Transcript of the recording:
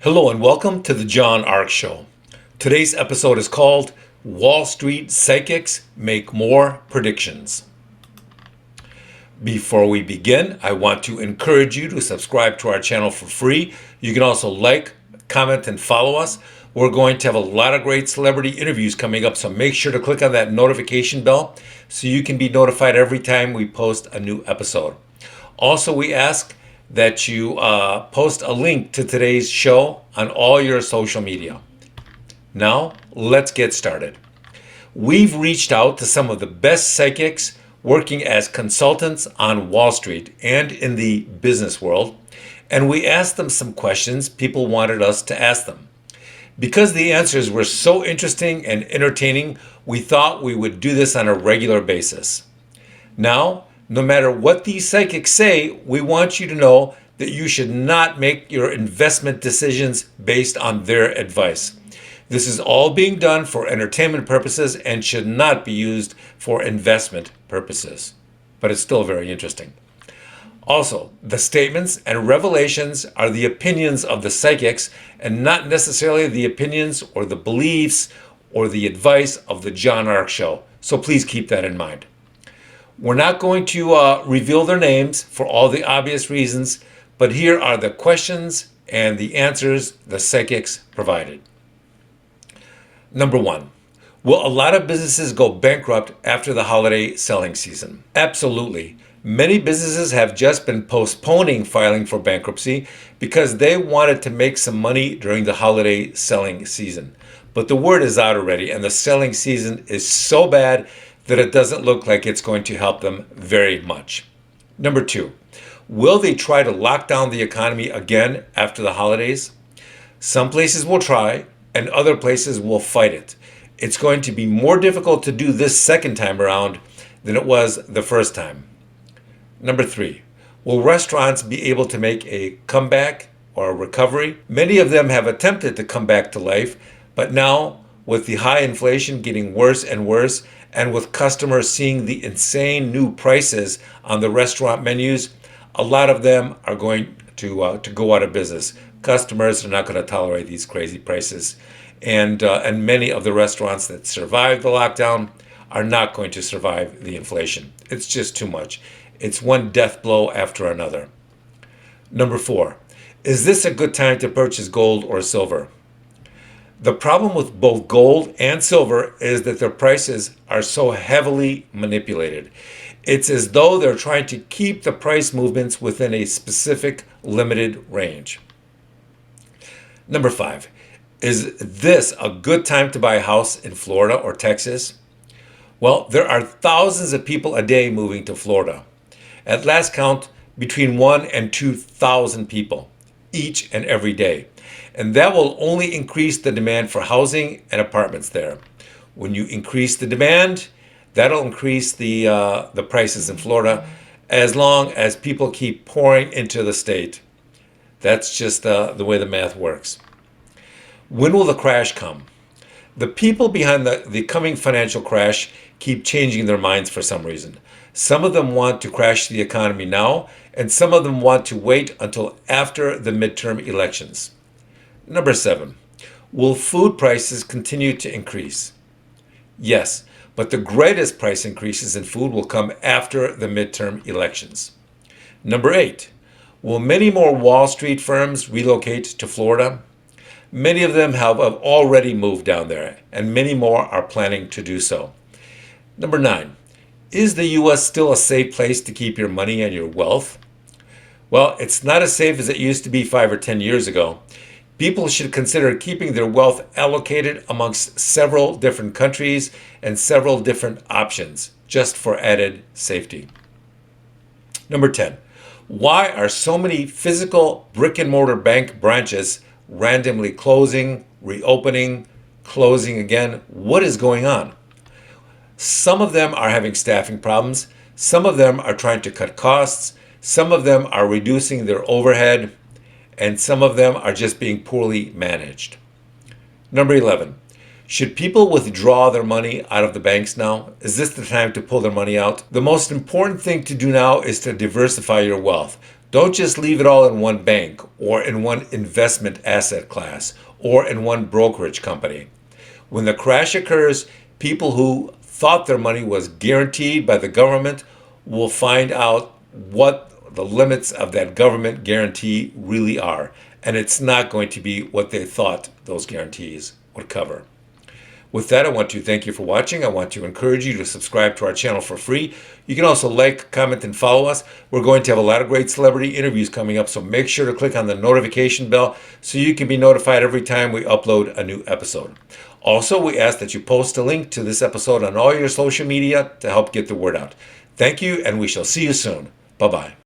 Hello and welcome to the John Ark Show. Today's episode is called Wall Street Psychics Make More Predictions. Before we begin, I want to encourage you to subscribe to our channel for free. You can also like, comment, and follow us. We're going to have a lot of great celebrity interviews coming up, so make sure to click on that notification bell so you can be notified every time we post a new episode. Also, we ask that you post a link to today's show on all your social media. Now, let's get started. We've reached out to some of the best psychics working as consultants on Wall Street and in the business world, and we asked them some questions people wanted us to ask them. Because the answers were so interesting and entertaining, we thought we would do this on a regular basis. Now, no matter what these psychics say, we want you to know that you should not make your investment decisions based on their advice. This is all being done for entertainment purposes and should not be used for investment purposes. But it's still very interesting. Also, the statements and revelations are the opinions of the psychics and not necessarily the opinions or the beliefs or the advice of the John Ark Show. So please keep that in mind. We're not going to reveal their names for all the obvious reasons, but here are the questions and the answers the psychics provided. Number one, will a lot of businesses go bankrupt after the holiday selling season? Absolutely. Many businesses have just been postponing filing for bankruptcy because they wanted to make some money during the holiday selling season. But the word is out already, and the selling season is so bad that it doesn't look like it's going to help them very much. Number two, will they try to lock down the economy again after the holidays? Some places will try, and other places will fight it. It's going to be more difficult to do this second time around than it was the first time. Number three, will restaurants be able to make a comeback or a recovery? Many of them have attempted to come back to life, but now, with the high inflation getting worse and worse, and with customers seeing the insane new prices on the restaurant menus, a lot of them are going to go out of business. Customers are not going to tolerate these crazy prices, and many of the restaurants that survived the lockdown are not going to survive the inflation. It's just too much. It's one death blow after another. Number four, is this a good time to purchase gold or silver? The problem with both gold and silver is that their prices are so heavily manipulated. It's as though they're trying to keep the price movements within a specific limited range. Number five, is this a good time to buy a house in Florida or Texas? Well, there are thousands of people a day moving to Florida. At last count, between 1,000 and 2,000 people each and every day. And that will only increase the demand for housing and apartments there. When you increase the demand, that'll increase the prices in Florida as long as people keep pouring into the state. That's just the way the math works. When will the crash come? The people behind the coming financial crash keep changing their minds for some reason. Some of them want to crash the economy now, and some of them want to wait until after the midterm elections. Number seven, will food prices continue to increase? Yes, but the greatest price increases in food will come after the midterm elections. Number eight, will many more Wall Street firms relocate to Florida? Many of them have already moved down there, and many more are planning to do so. Number nine, is the U.S. still a safe place to keep your money and your wealth? Well, it's not as safe as it used to be 5 or 10 years ago. People should consider keeping their wealth allocated amongst several different countries and several different options, just for added safety. Number 10, why are so many physical brick and mortar bank branches randomly closing, reopening, closing again? What is going on? Some of them are having staffing problems. Some of them are trying to cut costs. Some of them are reducing their overhead. And some of them are just being poorly managed. Number 11, should people withdraw their money out of the banks now? Is this the time to pull their money out? The most important thing to do now is to diversify your wealth. Don't just leave it all in one bank or in one investment asset class or in one brokerage company. When the crash occurs, people who thought their money was guaranteed by the government will find out what the limits of that government guarantee really are. And it's not going to be what they thought those guarantees would cover. With that, I want to thank you for watching. I want to encourage you to subscribe to our channel for free. You can also like, comment, and follow us. We're going to have a lot of great celebrity interviews coming up, so make sure to click on the notification bell so you can be notified every time we upload a new episode. Also, we ask that you post a link to this episode on all your social media to help get the word out. Thank you, and we shall see you soon. Bye-bye.